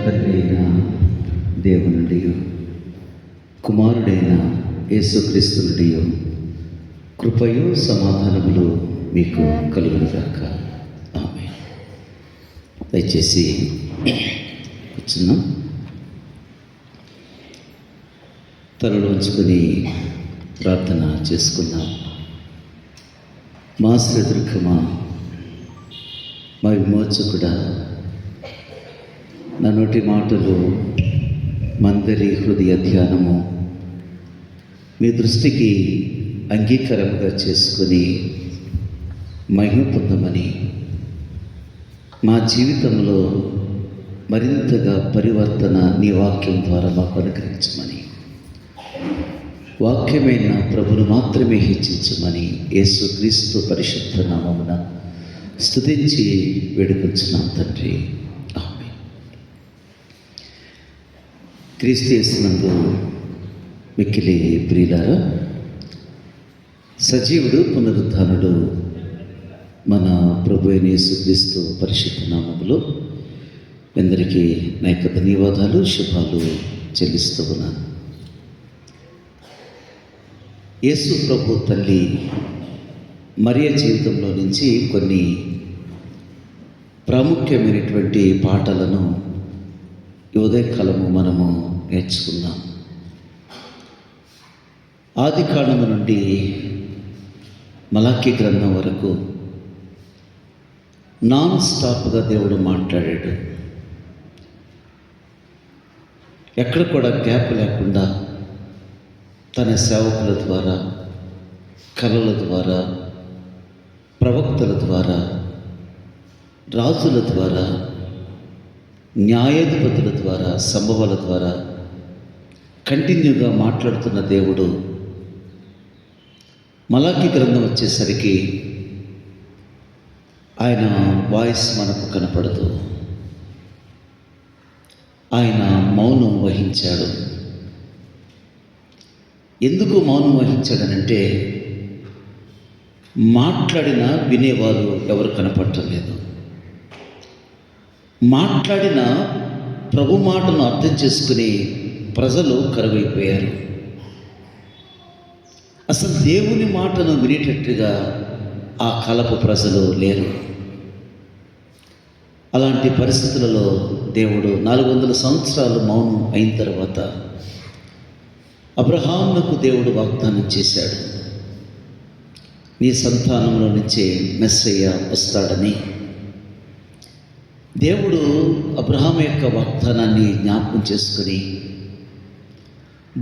తండ్రి అయిన దేవుని నుండి కుమారుడైన యేసుక్రీస్తు నుండి కృపయు సమాధానములు మీకు కలుగునుగాక. ఆమేన్. దయచేసి కూర్చున్నాం. తలలు ఉంచుకొని ప్రార్థన చేసుకుందాం. మా శ్రీదుర్గమా, మా విమోచకుడా, నా నోటి మాటలు మందరి హృదయ ధ్యానము మీ దృష్టికి అంగీకారముగా చేసుకొని మహిమ పొందమని, మా జీవితంలో మరింతగా పరివర్తన నీ వాక్యం ద్వారా మాకు అనుగ్రహించమని, వాక్యమైన ప్రభును మాత్రమే హెచ్చించమని యేసుక్రీస్తు పరిశుద్ధ నామమున స్తుతించి వేడుకొంచున్నాం తండ్రి. ఆమేన్. క్రీస్తు యేసునందు మిక్కిలి ప్రియులారా, సజీవుడు పునరుద్ధానుడు మన ప్రభు అయిన యేసుక్రీస్తు పరిశుద్ధ నామములో అందరికీ నా యొక్క ధన్యవాదాలు, శుభాలు చెల్లిస్తూ ఉన్నాను. యేసు ప్రభు తల్లి మరియ జీవితంలో నుంచి కొన్ని ప్రాముఖ్యమైనటువంటి పాఠాలను ఈ ఉదయకాలము మనము నేర్చుకుందాం. ఆది కాండము నుండి మలాకీ గ్రంథం వరకు నాన్ స్టాప్గా దేవుడు మాట్లాడాడు. ఎక్కడ కూడా గ్యాప్ లేకుండా తన సేవకుల ద్వారా, కళల ద్వారా, ప్రవక్తల ద్వారా, రాజుల ద్వారా, న్యాయాధిపతుల ద్వారా, సంభవాల ద్వారా కంటిన్యూగా మాట్లాడుతున్న దేవుడు మలాకీ గ్రంథం వచ్చేసరికి ఆయన వాయిస్ మనకు కనపడదు. ఆయన మౌనం వహించాడు. ఎందుకు మౌనం వహించాడనంటే, మాట్లాడిన వినేవారు ఎవరు కనపడలేదు. మాట్లాడిన ప్రభు మాటను అర్థం చేసుకుని ప్రజలు కరువైపోయారు. అసలు దేవుని మాటను వినేటట్టుగా ఆ కాలపు ప్రజలు లేరు. అలాంటి పరిస్థితులలో దేవుడు 400 సంవత్సరాలు మౌనం అయిన తర్వాత అబ్రహామునకు దేవుడు వాగ్దానం చేశాడు, నీ సంతానంలో నుంచే మెస్సయ్య వస్తాడని. దేవుడు అబ్రహాము యొక్క వాగ్దానాన్ని జ్ఞాపకం చేసుకుని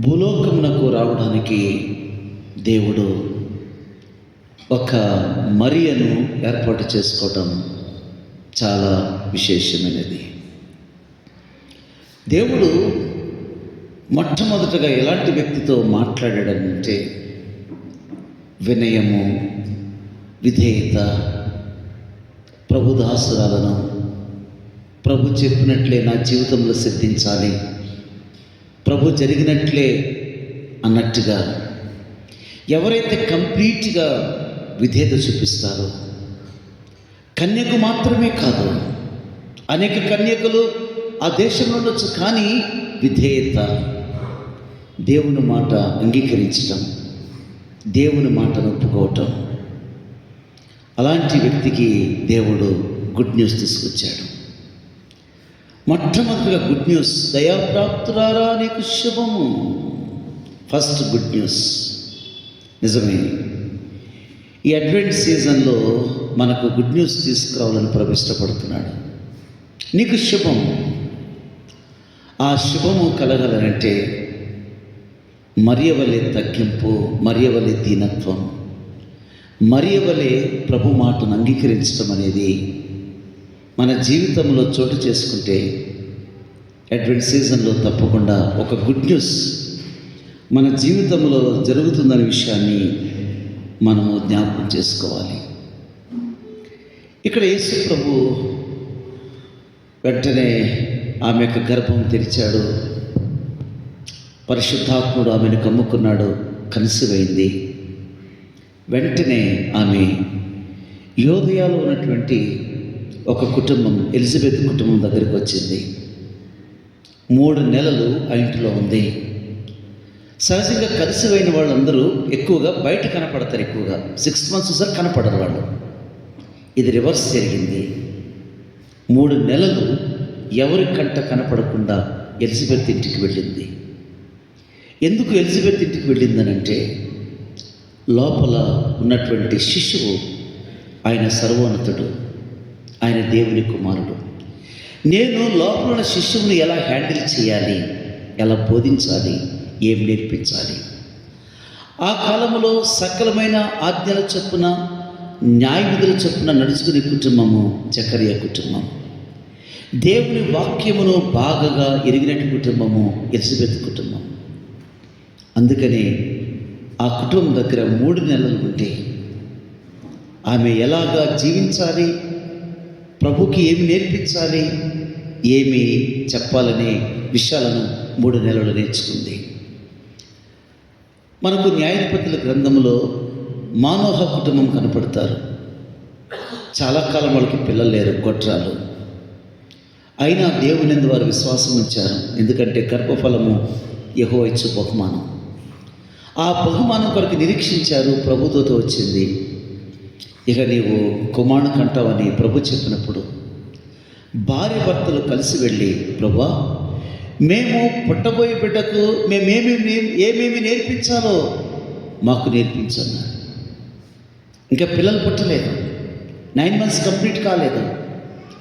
భూలోకమునకు రావడానికి దేవుడు ఒక మరియను ఏర్పాటు చేసుకోవటం చాలా విశేషమైనది. దేవుడు మొట్టమొదటగా ఎలాంటి వ్యక్తితో మాట్లాడాడంటే, వినయము, విధేయత, ప్రభుదాసురాలను ప్రభు చెప్పినట్లే నా జీవితంలో సిద్ధించాలి, ప్రభు జరిగినట్లే అన్నట్టుగా ఎవరైతే కంప్లీట్గా విధేయత చూపిస్తారో, కన్యకు మాత్రమే కాదు, అనేక కన్యకలు ఆ దేశంలో ఉండొచ్చు, కానీ విధేయత, దేవుని మాట అంగీకరించటం, దేవుని మాటను ఒప్పుకోవటం, అలాంటి వ్యక్తికి దేవుడు గుడ్ న్యూస్ తీసుకొచ్చాడు. మొట్టమొదటిగా గుడ్ న్యూస్, దయాప్రాప్తులారా నీకు శుభము. First good news. నిజమే, ఈ అడ్వెంట్ సీజన్లో మనకు గుడ్ న్యూస్ తీసుకురావాలని ప్రభు ఇష్టపడుతున్నాడు. నీకు శుభం. ఆ శుభము కలగాలంటే మరియ వలె తగ్గింపు, మరియ వలె దీనత్వం, మరియ వలె ప్రభు మాటను అంగీకరించడం అనేది మన జీవితంలో చోటు చేసుకుంటే అడ్వెంట్ సీజన్లో తప్పకుండా ఒక గుడ్ న్యూస్ మన జీవితంలో జరుగుతుందనే విషయాన్ని మనము జ్ఞాపకం చేసుకోవాలి. ఇక్కడ యేసు ప్రభు వెంటనే ఆమె యొక్క గర్భం తెరిచాడు. పరిశుద్ధాత్ముడు ఆమెను కమ్ముకున్నాడు, కన్సీవైంది. వెంటనే ఆమె యోదయాలో ఉన్నటువంటి ఒక కుటుంబం, ఎలిజబెత్ కుటుంబం దగ్గరికి వచ్చింది. 3 నెలలు ఆ ఇంటిలో ఉంది. సహజంగా కలిసిపోయిన వాళ్ళందరూ ఎక్కువగా బయట కనపడతారు. ఎక్కువగా 6 months సార్ కనపడరు వాళ్ళు. ఇది రివర్స్ జరిగింది. 3 నెలలు ఎవరి కంట కనపడకుండా ఎలిజబెత్ ఇంటికి వెళ్ళింది. ఎందుకు ఎలిజబెత్ ఇంటికి వెళ్ళిందనంటే, లోపల ఉన్నటువంటి శిశువు ఆయన సర్వోన్నతుడు, ఆయన దేవుని కుమారుడు. నేను లోపల ఉన్న శిశువుని ఎలా హ్యాండిల్ చేయాలి, ఎలా బోధించాలి, ఏం నేర్పించాలి. ఆ కాలంలో సకలమైన ఆజ్ఞల చొప్పున, న్యాయ విధుల చొప్పున నడుచుకునే కుటుంబము జకరియా కుటుంబం. దేవుని వాక్యమును బాగా ఎరిగినట్టు కుటుంబము ఎలిజబెత్ కుటుంబం. అందుకనే ఆ కుటుంబం దగ్గర 3 నెలలు ఉంటే ఆమె ఎలాగా జీవించాలి, ప్రభుకి ఏమి నేర్పించాలి, ఏమి చెప్పాలనే విషయాలను 3 నెలలు నేర్చుకుంది. మనకు న్యాయాధిపతుల గ్రంథంలో మానోహ కుటుంబం కనపడతారు. చాలా కాలం వాళ్ళకి పిల్లలు లేరు, గొడ్రాలు. అయినా దేవునిందు వారు విశ్వాసం ఉంచారు. ఎందుకంటే గర్భఫలము యెహోవా ఇచ్చు బహుమానం. ఆ బహుమానం కొరకు నిరీక్షించారు. ప్రభుతో వచ్చింది. ఇక నీవు కుమారుని కంటావని ప్రభు చెప్పినప్పుడు భార్య భర్తలు కలిసి వెళ్ళి, ప్రభువా, మేము పుట్టబోయే బిడ్డకు ఏమేమి నేర్పించాలో మాకు నేర్పించన్నారు. ఇంకా పిల్లలు పుట్టలేదు, 9 months కంప్లీట్ కాలేదు,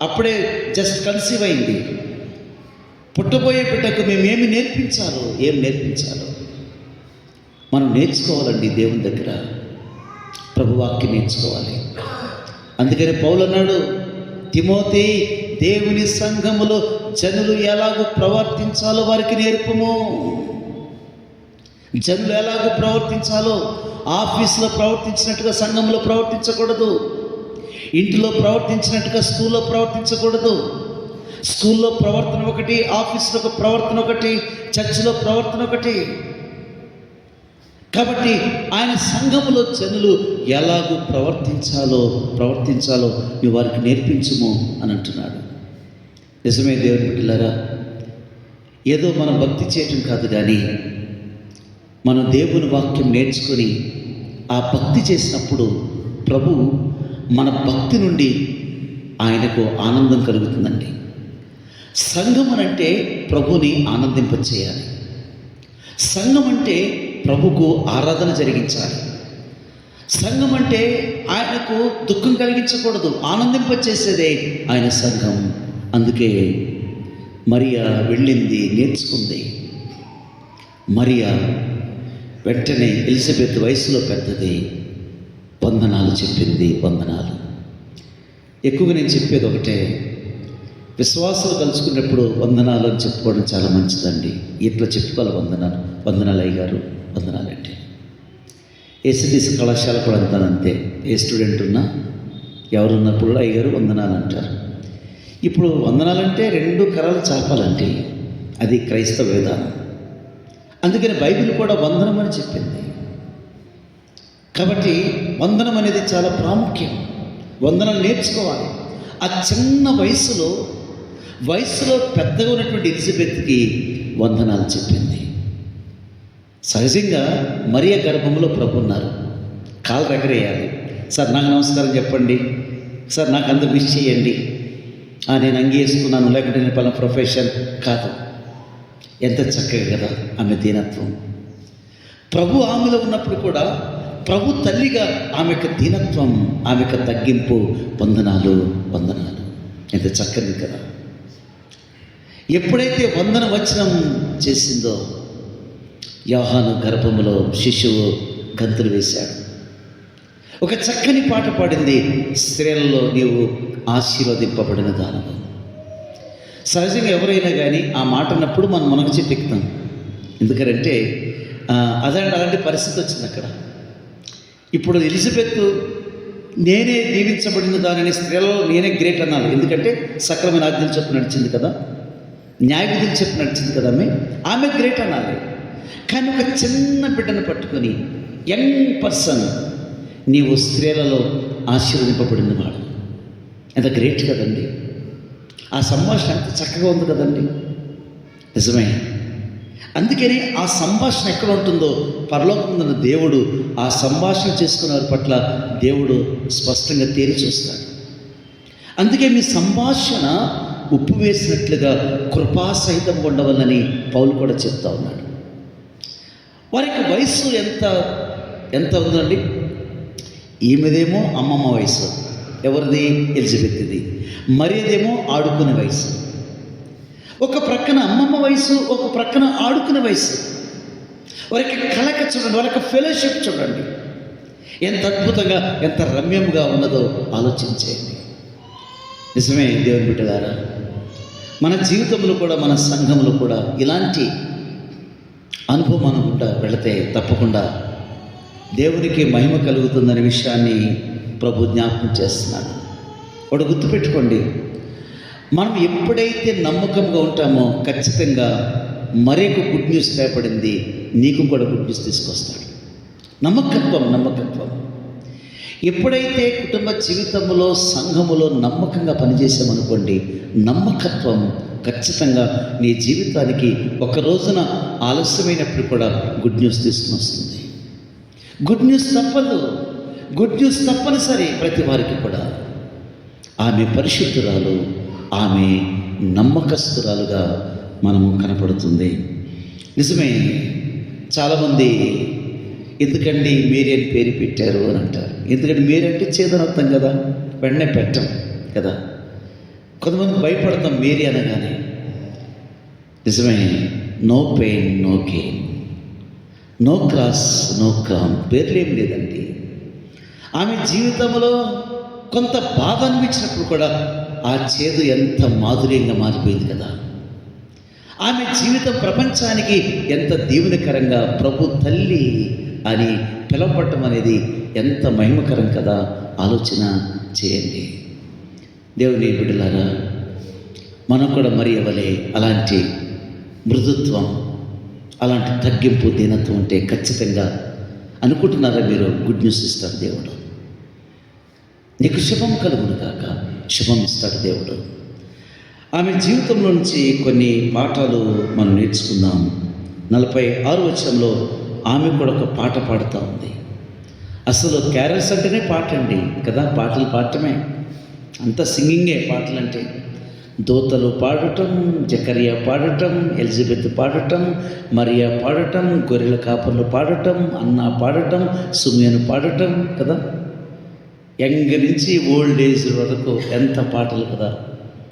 అప్పుడే జస్ట్ కన్సీవ్ అయింది. పుట్టబోయే బిడ్డకు మేమేమి నేర్పించాలో, ఏం నేర్పించాలో మనం నేర్చుకోవాలండి. దేవుని దగ్గర ప్రభువాక్యం నేర్చుకోవాలి. అందుకని పౌలు అన్నాడు, తిమోతి, దేవుని సంఘములో జనులు ఎలాగో ప్రవర్తించాలో వారికి నేర్పము. జనులు ఎలాగో ప్రవర్తించాలో, ఆఫీసులో ప్రవర్తించినట్టుగా సంఘంలో ప్రవర్తించకూడదు. ఇంటిలో ప్రవర్తించినట్టుగా స్కూల్లో ప్రవర్తించకూడదు. స్కూల్లో ప్రవర్తన ఒకటి, ఆఫీసులో ఒక ప్రవర్తన ఒకటి, చర్చిలో ప్రవర్తన ఒకటి. కాబట్టి ఆయన సంఘములో జనులు ఎలాగూ ప్రవర్తించాలో నువ్వు వారికి నేర్పించుము అని అంటున్నాడు. నిజమే దేవుని బిడ్డలారా, ఏదో మనం భక్తి చేయటం కాదు, కానీ మనం దేవుని వాక్యం నేర్చుకొని ఆ భక్తి చేసినప్పుడు ప్రభు మన భక్తి నుండి ఆయనకు ఆనందం కలుగుతుందండి. సంఘం అనంటే ప్రభుని ఆనందింపచేయాలి. సంఘం అంటే ప్రభుకు ఆరాధన జరిగించాలి. సంఘం అంటే ఆయనకు దుఃఖం కలిగించకూడదు, ఆనందింపచేసేదే ఆయన సంఘం. అందుకే మరియా వెళ్ళింది, నేర్చుకుంది. మరియా వెంటనే ఎలిజబెత్ వయసులో పెద్దది, వందనాలు చెప్పింది. వందనాలు ఎక్కువగా నేను చెప్పేది ఒకటే, విశ్వాసాలు కలుసుకున్నప్పుడు వందనాలు అని చెప్పుకోవడం చాలా మంచిదండి. ఇట్లా చెప్పుకోవాలి, వందనాలు అయ్యగారు, వందనాలంటే. ఏసీటీసీ కళాశాల కూడా అంతే. ఏ స్టూడెంట్ ఉన్నా, ఎవరున్నప్పుడు కూడా అయ్యగారు వందనాలు అంటారు. ఇప్పుడు వందనాలంటే 2 కరాలు చాపాలంటే అది క్రైస్తవ విధానం. అందుకని బైబిల్ కూడా వందనం అని చెప్పింది. కాబట్టి వందనం అనేది చాలా ప్రాముఖ్యం. వందనం నేర్చుకోవాలి. ఆ చిన్న వయసులో పెద్దగా ఉన్నటువంటి ఎలిజబెత్కి వందనాలు చెప్పింది. సహజంగా మరియ గర్భంలో ప్రభు ఉన్నారు, కాలు ఎగరేయాలి. సార్ నాకు నమస్కారం చెప్పండి, సార్ నాకు అందరూ విష్ చేయండి, నేను అంగీ వేసుకున్నాను, లేకుంటే నేను పలానా ప్రొఫెషన్ కాదు. ఎంత చక్కగా కదా ఆమె దీనత్వం. ప్రభు ఆమెలో ఉన్నప్పుడు కూడా ప్రభు తల్లిగా ఆమెకు దీనత్వం, ఆమెకు తగ్గింపు, వందనాలు. ఎంత చక్కది కదా. ఎప్పుడైతే వందన వచనం చేసిందో, యోహాను గర్భములో శిశువు గంతులు వేశాడు. ఒక చక్కని పాట పాడింది, స్త్రీలలో నీవు ఆశీర్వదింపబడిన దానవు. సహజంగా ఎవరైనా కానీ ఆ మాట అన్నప్పుడు మనం మునగ చెట్టు ఎక్కుతాం. ఎందుకంటే అలాంటి పరిస్థితి వచ్చింది అక్కడ. ఇప్పుడు ఎలిజబెత్ నేనే దీవించబడిన దానిని, స్త్రీలలో నేనే గ్రేట్ అన్నారు. ఎందుకంటే సక్రమైన ఆజ్ఞలు చెప్పు నడిచింది కదా, న్యాయ విధులు చెప్పు నడిచింది కదా, ఆమె గ్రేట్ అన్నారు. కానీ ఒక చిన్న బిడ్డను పట్టుకొని, యంగ్ పర్సన్, నీవు స్త్రీలలో ఆశీర్వదింపబడిన వాడు, ఎంత గ్రేట్ కదండి. ఆ సంభాషణ ఎంత చక్కగా ఉంది కదండి. నిజమే. అందుకని ఆ సంభాషణ ఎక్కడ ఉంటుందో పరలోకమున్న దేవుడు ఆ సంభాషణ చేసుకున్న వారి పట్ల దేవుడు స్పష్టంగా తేరి చూస్తాడు. అందుకే మీ సంభాషణ ఉప్పు వేసినట్లుగా కృపాసహితం ఉండవాలని పౌలు కూడా చెప్తా ఉన్నాడు. వారికి వయస్సు ఎంత ఉందండి? ఈమెదేమో అమ్మమ్మ వయసు, ఎవరిది? ఎలిజబెత్ది. మరియదేమో ఆడుకునే వయసు. ఒక ప్రక్కన అమ్మమ్మ వయసు, ఒక ప్రక్కన ఆడుకునే వయసు. వారికి కలక చూడండి, వారికి ఫెలోషిప్ చూడండి, ఎంత అద్భుతంగా ఎంత రమ్యంగా ఉన్నదో ఆలోచించేయండి. నిజమే దేవుని బిడ్డలారా, మన జీవితంలో కూడా మన సంఘంలో కూడా ఇలాంటి అనుభవం అనుకుంటా వెళితే తప్పకుండా దేవునికి మహిమ కలుగుతుందనే విషయాన్ని ప్రభు జ్ఞాపకం చేస్తున్నాడు. వాడు గుర్తుపెట్టుకోండి, మనం ఎప్పుడైతే నమ్మకంగా ఉంటామో ఖచ్చితంగా మరొక గుడ్ న్యూస్ రేపడింది, నీకు కూడా గుడ్ న్యూస్ తీసుకొస్తాడు. నమ్మకత్వం. ఎప్పుడైతే కుటుంబ జీవితంలో సంఘములో నమ్మకంగా పనిచేసామనుకోండి, నమ్మకత్వం ఖచ్చితంగా నీ జీవితానికి ఒక రోజున ఆలస్యమైనప్పుడు కూడా గుడ్ న్యూస్ తీసుకుని వస్తుంది. గుడ్ న్యూస్ తప్పదు, గుడ్ న్యూస్ తప్పనిసరి ప్రతి వారికి కూడా. ఆమె పరిశుద్ధురాలు, ఆమె నమ్మకస్తురాలుగా మనము కనపడుతుంది. నిజమే, చాలామంది ఎందుకండి మేరీ అని పేరు పెట్టారు అని అంటారు. ఎందుకంటే మేరీ అంటే చేదనర్థం కదా, వెంటనే పెట్టం కదా. కొంతమంది భయపడతాం మేరీ అనగానే. నిజమే, no pain no gain, no cross no crown, పేర్లేం లేదండి. ఆమె జీవితంలో కొంత బాధ అనిపించినప్పుడు కూడా ఆ చేదు ఎంత మాధుర్యంగా మారిపోయింది కదా. ఆమె జీవితం ప్రపంచానికి ఎంత దీవెనకరంగా ప్రభు తల్లి అని పిలవపడటం అనేది ఎంత మహిమకరం కదా. ఆలోచన చేయండి. దేవుని బిడ్డలారా, మనం కూడా మరి ఎవలే అలాంటి మృదుత్వం, అలాంటి తగ్గింపు, దీనత్వం ఉంటే ఖచ్చితంగా అనుకుంటున్నారా మీరు, గుడ్ న్యూస్ ఇస్తాడు దేవుడు. నీకు శుభం కలుగును కాక, శుభం ఇస్తాడు దేవుడు. ఆమె జీవితంలో నుంచి కొన్ని పాఠాలు మనం నేర్చుకుందాం. 46వ వచనంలో ఆమె కూడా ఒక పాట పాడుతూ ఉంది. అసలు క్యారల్స్ అంటేనే పాట అండి కదా, పాటలు పాడటమే, అంత సింగింగే పాటలు అంటే. దోతలు పాడటం, జకరియా పాడటం, ఎలిజబెత్ పాడటం, మరియా పాడటం, గొర్రెల కాపర్లు పాడటం, అన్నా పాడటం, సుమియను పాడటం కదా. యంగ్ నుంచి ఓల్డ్ ఏజ్ వరకు ఎంత పాటలు కదా.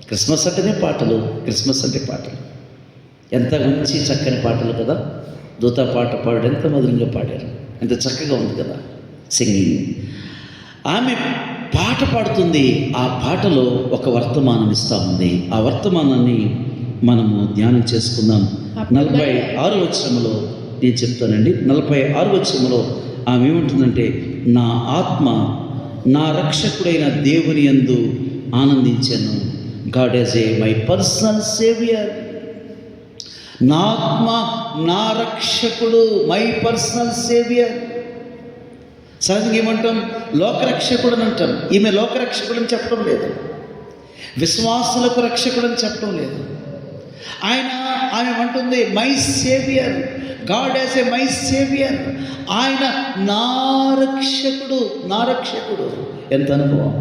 క్రిస్మస్ అంటేనే పాటలు, క్రిస్మస్ అంటే పాటలు, ఎంత మంచి చక్కని పాటలు కదా. దూత పాట పాడు ఎంత మధురంగా పాడారు, ఎంత చక్కగా ఉంది కదా సింగింగ్. ఆమె పాట పాడుతుంది, ఆ పాటలో ఒక వర్తమానం ఇస్తూ ఉంది. ఆ వర్తమానాన్ని మనము ధ్యానం చేసుకుందాం. 46వ వచనంలో నేను చెప్తానండి. 46వ వచనంలో ఆమె ఏమంటుందంటే, నా ఆత్మ నా రక్షకుడైన దేవుని యందు ఆనందించాను. God is my personal saviour. నా ఆత్మ నా రక్షకుడు, మై పర్సనల్ సేవియర్. సహజంగా ఏమంటాం, లోకరక్షకుడు అని అంటాం. ఈమె లోకరక్షకుడు అని చెప్పడం లేదు, విశ్వాసులకు రక్షకుడు అని చెప్పడం లేదు. ఆమె అంటుంది my saviour, God as a my saviour. ఆయన నా రక్షకుడు, నా రక్షకుడు. ఎంత అనుభవం,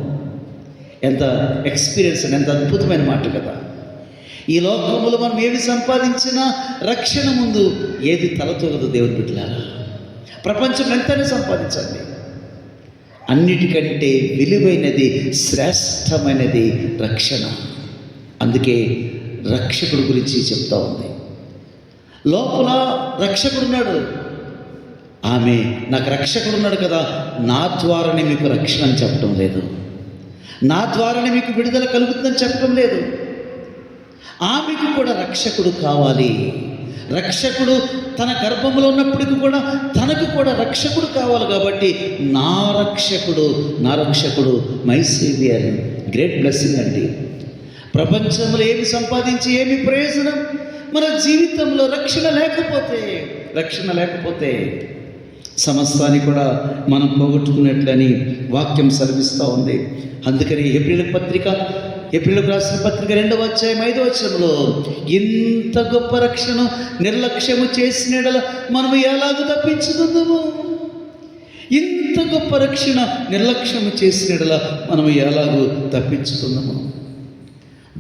ఎంత ఎక్స్పీరియన్స్, ఎంత అద్భుతమైన మాట కదా. ఈ లోకములో మనం ఏది సంపాదించినా రక్షణ ముందు ఏది తలతూగదు దేవుని బిడ్డలారా. ప్రపంచం ఎంతనే సంపాదించండి, అన్నిటికంటే విలువైనది, శ్రేష్టమైనది రక్షణ. అందుకే రక్షకుడు గురించి చెప్తా ఉంది. లోపల రక్షకుడు ఉన్నాడు. ఆమె నాకు రక్షకుడు ఉన్నాడు కదా, నా ద్వారానే మీకు రక్షణ అని చెప్పడం లేదు, నా ద్వారానే మీకు విడుదల కలుగుతుందని చెప్పడం లేదు. ఆమెకు కూడా రక్షకుడు కావాలి. రక్షకుడు తన గర్భంలో ఉన్నప్పటికీ కూడా తనకు కూడా రక్షకుడు కావాలి. కాబట్టి నా రక్షకుడు మై సేవియర్. గ్రేట్ బ్లెస్సింగ్ అండి. ప్రపంచంలో ఏమి సంపాదించి ఏమి ప్రయోజనం? మన జీవితంలో రక్షణ లేకపోతే సమస్తాన్ని కూడా మనం పోగొట్టుకున్నట్లని వాక్యం సెలవిస్తూ ఉంది. అందుకని హెబ్రీయుల పత్రిక ఏప్రిల్కు రాసిన పత్రిక 2వ అధ్యాయం 5వ వచనంలో, ఇంత గొప్ప రక్షణను నిర్లక్ష్యము చేసిన యెడల మనము ఎలాగూ తప్పించుకుందాము? ఇంత గొప్ప రక్షణ నిర్లక్ష్యము చేసిన యెడల మనము ఎలాగూ తప్పించుకుందాము?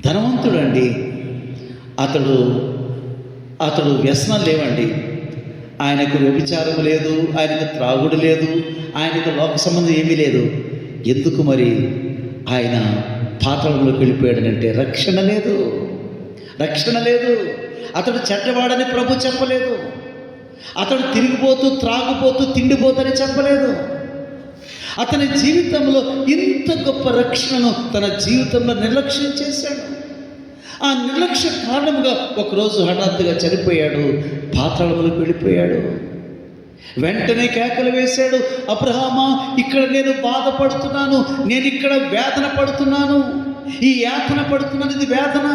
ధనవంతుడండి, అతడు వ్యసనం లేవండి. ఆయనకు వ్యభిచారం లేదు, ఆయనకు త్రాగుడు లేదు, ఆయనకు లోక సంబంధం ఏమీ లేదు. ఎందుకు మరి ఆయన పాతాళంలోకి వెళ్ళిపోయాడనంటే రక్షణ లేదు. అతడు చెడ్డవాడని ప్రభు చెప్పలేదు. అతడు తిరిగిపోతూ, త్రాగుపోతూ, తిండిపోతని చెప్పలేదు. అతని జీవితంలో ఇంత గొప్ప రక్షణను తన జీవితంలో నిర్లక్ష్యం చేశాడు. ఆ నిర్లక్ష్య కారణంగా ఒకరోజు హఠాత్తుగా చనిపోయాడు, పాతాళంలోకి వెళ్ళిపోయాడు. వెంటనే కేకలు వేశాడు, అబ్రహామా, ఇక్కడ నేను బాధపడుతున్నాను, నేను ఇక్కడ వేదన పడుతున్నాను, ఈ యాతన పడుతున్నాను. ఇది వేదన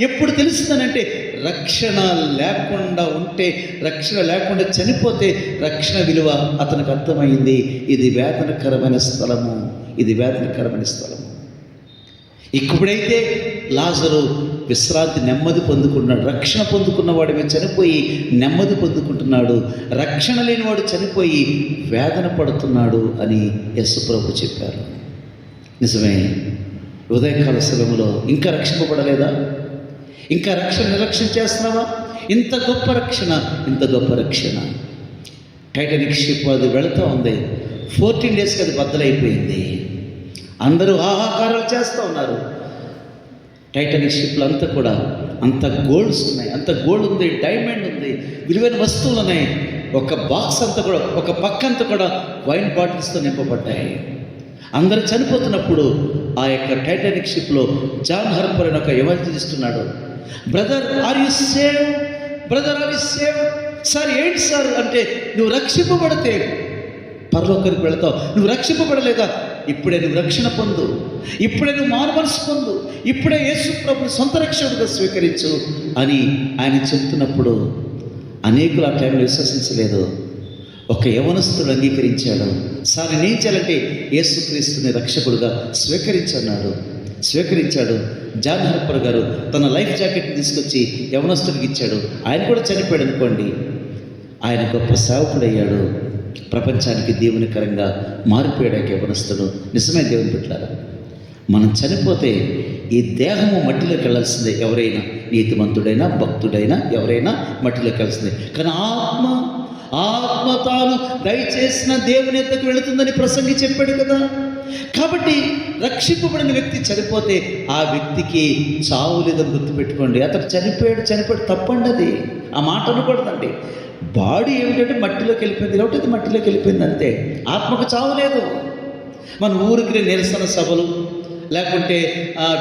ఎప్పుడు తెలుస్తుందనంటే రక్షణ లేకుండా ఉంటే, రక్షణ లేకుండా చనిపోతే రక్షణ విలువ అతనికి అర్థమైంది. ఇది వేదనకరమైన స్థలము, ఇది వేదనకరమైన స్థలము. ఇప్పుడైతే లాజరు విశ్రాంతి, నెమ్మది పొందుకున్నాడు. రక్షణ పొందుకున్నవాడు మీద చనిపోయి నెమ్మది పొందుకుంటున్నాడు. రక్షణ లేనివాడు చనిపోయి వేదన పడుతున్నాడు అని యేసు ప్రభు చెప్పారు. నిజమే. ఉదయకాల సమయంలో ఇంకా రక్షింపబడలేదా? ఇంకా రక్షణ నిర్లక్ష్యం చేస్తున్నావా? ఇంత గొప్ప రక్షణ. టైటానిక్ షిప్ అది వెళుతూ ఉంది. 14 డేస్కి అది బద్దలైపోయింది. అందరూ హాహాకారాలు చేస్తూ ఉన్నారు. టైటానిక్ షిప్లో అంతా కూడా అంత గోల్డ్స్ ఉన్నాయి, అంత గోల్డ్ ఉంది, డైమండ్ ఉంది, విలువైన వస్తువులు ఉన్నాయి. ఒక బాక్స్ అంతా కూడా, ఒక పక్క అంతా కూడా వైన్ బాటిల్స్తో నింపబడ్డాయి. అందరూ చనిపోతున్నప్పుడు ఆ యొక్క టైటానిక్ షిప్లో జాన్ హార్పర్ అని ఒక ఎవాంజలిస్ట్ ఉన్నాడు. Brother are you save? Sir ఏంటి సార్ అంటే, నువ్వు రక్షింపబడితే పరలోకానికి వెళతావు. నువ్వు రక్షింపబడలేదా? ఇప్పుడే నువ్వు రక్షణ పొందు, ఇప్పుడే నువ్వు మారుమనసు పొందు, ఇప్పుడే యేసు ప్రభుని సొంత రక్షకుడిగా స్వీకరించు అని ఆయన చెప్తున్నప్పుడు అనేకులు ఆ టైంలో విశ్వసించలేదు. ఒక యవనస్తుడు అంగీకరించాడు. సార్ నేను చేయాలంటే యేసుక్రీస్తుని రక్షకుడుగా స్వీకరించాడు. జాన్ హార్పర్ గారు తన లైఫ్ జాకెట్ని తీసుకొచ్చి యవనస్తుడికి ఇచ్చాడు. ఆయన కూడా చనిపోయాడు అనుకోండి. ఆయన గొప్ప సేవకుడయ్యాడు. ప్రపంచానికి దేవునికరంగా మారిపోయాడు యవనస్తుడు. నిజమే దేవుని బిడ్డలారా, మనం చనిపోతే ఈ దేహము మట్టిలోకి వెళ్ళాల్సిందే. ఎవరైనా నీతిమంతుడైనా భక్తుడైనా ఎవరైనా మట్టిలోకి వెళ్ళాల్సిందే. కానీ ఆత్మ తాను దయచేసిన దేవుని ఎద్దకు వెళుతుందని ప్రసంగి చెప్పాడు కదా. కాబట్టి రక్షింపబడిన వ్యక్తి చనిపోతే ఆ వ్యక్తికి చావు లేదని గుర్తుపెట్టుకోండి. అతడు చనిపోయాడు తప్పండి. అది ఆ మాట అనకూడదండి. బాడీ ఏమిటంటే మట్టిలోకి వెళ్ళిపోయింది కాబట్టి అది మట్టిలోకి వెళ్ళిపోయింది అంతే. ఆత్మకు చావు లేదు. మన ఊరికి నిరసన సభలు లేకుంటే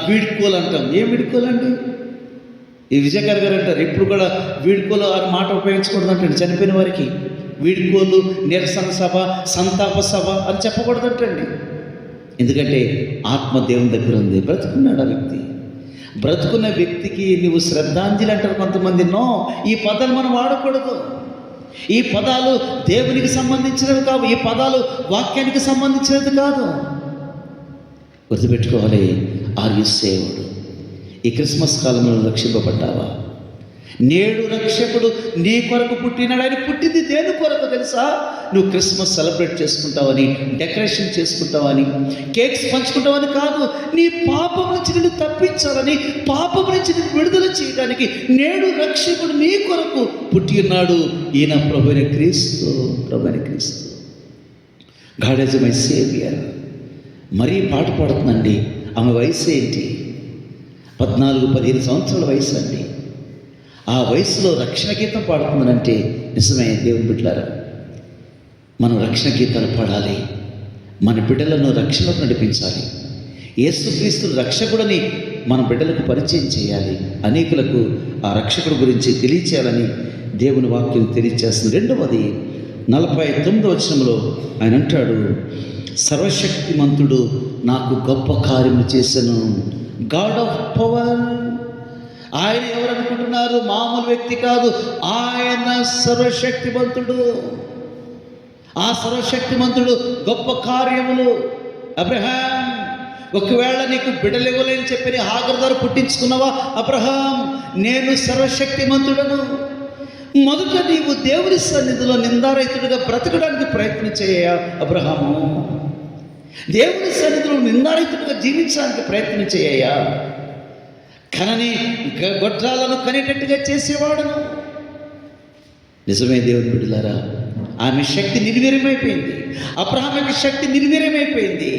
వీడ్కోలు అంటాం. ఏం వీడ్కోలండి? ఈ విజయకర్ గారు అంటారు ఇప్పుడు కూడా వీడ్కోలు ఆ మాట ఉపయోగించకూడదు అంటండి. చనిపోయిన వారికి వీడ్కోలు, నిరసన సభ, సంతాప సభ అని చెప్పకూడదంటండి. ఎందుకంటే ఆత్మ దేవుని దగ్గర ఉంది. బ్రతుకున్నాడు ఆ వ్యక్తి. బ్రతుకున్న వ్యక్తికి నువ్వు శ్రద్ధాంజలి అంటారు కొంతమంది. నో, ఈ పదాలు మనం వాడకూడదు. ఈ పదాలు దేవునికి సంబంధించినవి కావు. ఈ పదాలు వాక్యానికి సంబంధించినది కాదు. గుర్తుపెట్టుకోవాలి. Are you saved? ఈ క్రిస్మస్ కాలంలో రక్షింపబడ్డావా? నేడు రక్షకుడు నీ కొరకు పుట్టినాడు. ఆయన పుట్టింది దేని కొరకు తెలుసా? నువ్వు క్రిస్మస్ సెలబ్రేట్ చేసుకుంటావని, డెకరేషన్ చేసుకుంటావని, కేక్స్ పంచుకుంటావని కాదు. నీ పాపం నుంచి నిన్ను తప్పించాలని, పాపం నుంచి నిన్ను విడుదల చేయడానికి నేడు రక్షకుడు నీ కొరకు పుట్టి ఉన్నాడు. ఈయన ప్రభువైన క్రీస్తు. God is my saviour. మరీ పాట పాడుతుందండి. ఆమె వయసు ఏంటి? 14-15 సంవత్సరాల వయసు అండి. ఆ వయసులో రక్షణ గీతం పాడుతుందనంటే నిజమే దేవుని బిడ్డలారా. మనం రక్షణ గీతాలు పాడాలి. మన బిడ్డలను రక్షణకు నడిపించాలి. యేసుక్రీస్తు రక్షకుడిని మన బిడ్డలకు పరిచయం చేయాలి. అనేకులకు ఆ రక్షకుడి గురించి తెలియచేయాలని దేవుని వాక్యం తెలియచేస్తుంది. రెండవది 49వ వచనంలో ఆయన అంటాడు, సర్వశక్తిమంతుడు నాకు గొప్ప కార్యము చేశాను. God of power. ఆయన ఎవరు అనుకుంటున్నారు? మామూలు వ్యక్తి కాదు. ఆయన సర్వశక్తిమంతుడు. ఆ సర్వశక్తిమంతుడు గొప్ప కార్యములు. అబ్రహాం ఒకవేళ నీకు బిడ్డలు ఇవ్వలేని చెప్పి హాగరు ద్వారా పుట్టించుకున్నావా? అబ్రహాం, నేను సర్వశక్తిమంతుడను. మొదట నీవు దేవుని సన్నిధిలో నిందారహితుడిగా బ్రతకడానికి ప్రయత్నం చేయ అబ్రహాము. దేవుని సన్నిధిలో నిందారహితుడిగా జీవించడానికి ప్రయత్నం చేయ. కనని గొడ్రాలను కనేటట్టుగా చేసేవాడను. నిజమే దేవుని బిడ్డలారా, ఆమె శక్తి నిర్వీర్యమైపోయింది. అబ్రహాం యొక్క శక్తి నిర్వీర్యమైపోయింది.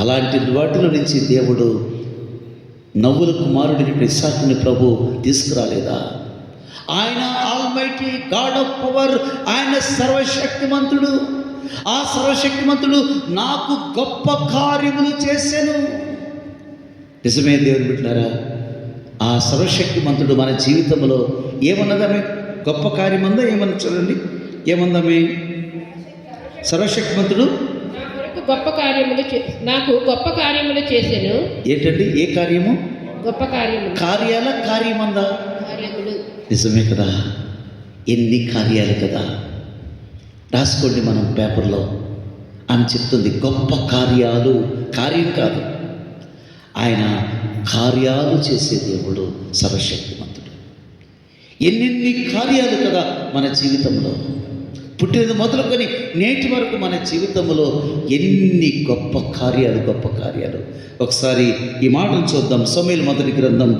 అలాంటి వాటిలో నుంచి దేవుడు నవ్వుల కుమారుడిని ఇస్సాకుని ప్రభు తీసుకురాలేదా? ఆయన ఆల్మైటీ గాడ్ ఆఫ్ పవర్, ఆయన సర్వశక్తిమంతుడు. ఆ సర్వశక్తిమంతుడు నాకు గొప్ప కార్యములు చేశాను. నిజమే దేవుని బిడ్డలారా, ఆ సర్వశక్తిమంతుడు మన జీవితంలో ఏమన్నదామే? గొప్ప కార్యమందా ఏమన్నా చూడండి, ఏమందామే? సర్వశక్తిమంతుడు నాకు గొప్ప కార్యములు చేశాను. ఏంటండి? ఏ కార్యము? గొప్ప కార్యములు. కార్యమందా? కార్యములు. నిజమే కదా, ఎన్ని కార్యాలు కదా. రాసుకోండి మనం పేపర్లో. ఆమె చెప్తుంది గొప్ప కార్యాలు. కార్యం కాదు, ఆయన కార్యాలు చేసే దేవుడు సర్వశక్తిమంతుడు. ఎన్నెన్ని కార్యాలు కదా మన జీవితంలో. పుట్టినది మొదలుకొని నేటి వరకు మన జీవితంలో ఎన్ని గొప్ప కార్యాలు. ఒకసారి ఈ మాటను చూద్దాం. సమూయేలు మొదటి గ్రంథం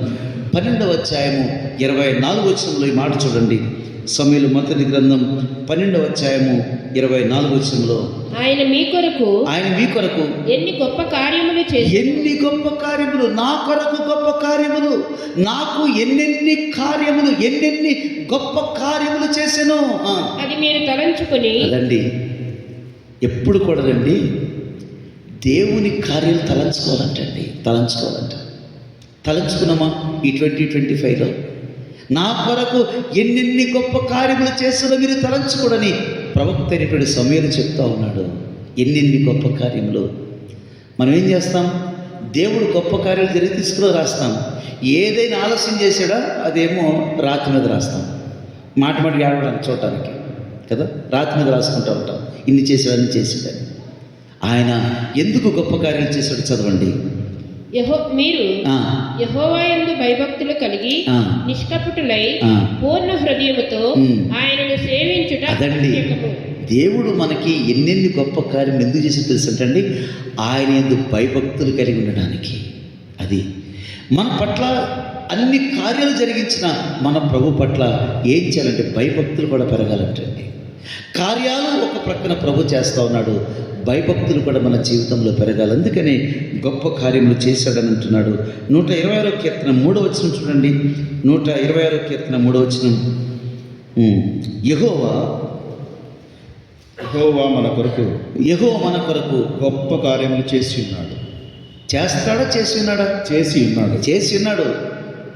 12వ అధ్యాయము 24వ వచనంలో ఈ మాట చూడండి. సమూయేలు మొదటి గ్రంథం 12వ అధ్యాయము 24వ వచనంలో, ఆయన మీ కొరకు ఎన్ని గొప్ప కార్యములు చేసి, ఎన్ని గొప్ప కార్యములు, నా కొరకు గొప్ప కార్యములు, నాకు ఎన్నెన్ని కార్యములు, ఎన్నెన్ని గొప్ప కార్యములు చేశాను. అది మీరు తలంచుకొని. అదండి, ఎప్పుడు కూడా రండి దేవుని కార్యాలు తలంచుకున్నామా ఈ 2025లో? నా కొరకు ఎన్నెన్ని గొప్ప కార్యములు చేస్తున్నా మీరు తలంచుకోడని ప్రవక్త అయినటువంటి సమూయేలు చెప్తా ఉన్నాడు. ఎన్నెన్ని గొప్ప కార్యములు. మనం ఏం చేస్తాం? దేవుడు గొప్ప కార్యాలు జరిగి తీసుకుని రాస్తాం. ఏదైనా ఆలస్యం చేసాడా అదేమో రాతి మీద రాస్తాం. మాట ఆడడానికి చూడటానికి కదా, రాతి మీద రాసుకుంటూ ఉంటాం. ఇన్ని చేసాడని. ఆయన ఎందుకు గొప్ప కార్యాలు చేశాడు చదవండి. మీరు యెహోవాయందు భయభక్తులు కలిగి నిష్కపటులై పూర్ణ హృదయముతో ఆయనను సేవించుట. అదండి, దేవుడు మనకి ఎన్నెన్ని గొప్ప కార్యం ఎందుకు చేసి తెలుసంటండి? ఆయన యందు భయభక్తులు కలిగి ఉండడానికి. అది మన పట్ల అన్ని కార్యాలు జరిగించిన మన ప్రభు పట్ల ఏం చేయాలంటే భయభక్తులు కూడా పెరగాలంటండి. కార్యాలు ఒక ప్రక్కన ప్రభు చేస్తూ ఉన్నాడు, భయభక్తులు కూడా మన జీవితంలో పెరగాలి. అందుకని గొప్ప కార్యములు చేశాడని అంటున్నాడు. 126వ కీర్తన 3వ వచనం చూడండి. 126వ కీర్తన 3వ వచనం, యెహోవా మన కొరకు గొప్ప కార్యములు చేసి ఉన్నాడు. చేస్తాడా? చేసి ఉన్నాడు.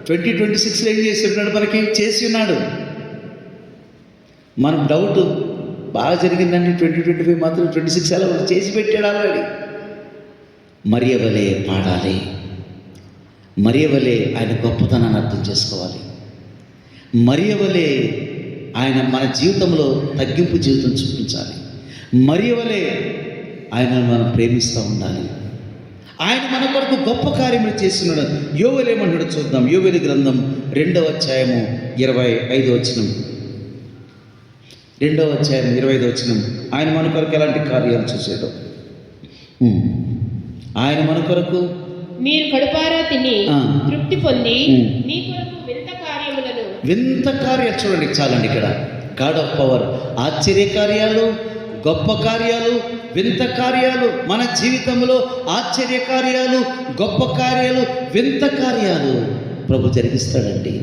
2026లో ఏం చేసి ఉన్నాడు? మనకి చేసి ఉన్నాడు. మనం డౌట్ బాగా జరిగిందండి 2025 మాత్రం 26 ఎలా చేసి పెట్టాడు ఆల్రెడీ. మరియవలే పాడాలి, మరియవలే ఆయన గొప్పతనాన్ని అర్థం చేసుకోవాలి, మరియవలే ఆయన మన జీవితంలో తగ్గింపు జీవితం చూపించాలి, మరియవలే ఆయన మనం ప్రేమిస్తూ ఉండాలి. ఆయన మన కొరకు గొప్ప కార్యములు చేస్తున్నాడు. యోవేలు ఏమన్నాడు చూద్దాం. యోవేలు గ్రంథం 2వ అధ్యాయము 25వ వచనం. 2వ అధ్యాయం 25వ వచనం. ఆయన మన కొరకు ఎలాంటి కార్యాలు చేశాడు? ఆయన మన కొరకు మీరు కడుపారా తిని తృప్తి పొంది మీ కొరకు వింత కార్యాలు చూడండి. చాలండి, ఇక్కడ గాడ్ ఆఫ్ పవర్, ఆశ్చర్య కార్యాలు, గొప్ప కార్యాలు, వింత కార్యాలు మన జీవితంలో. ఆశ్చర్య కార్యాలు, గొప్ప కార్యాలు, వింత కార్యాలు ప్రభు జరిగిస్తాడండి.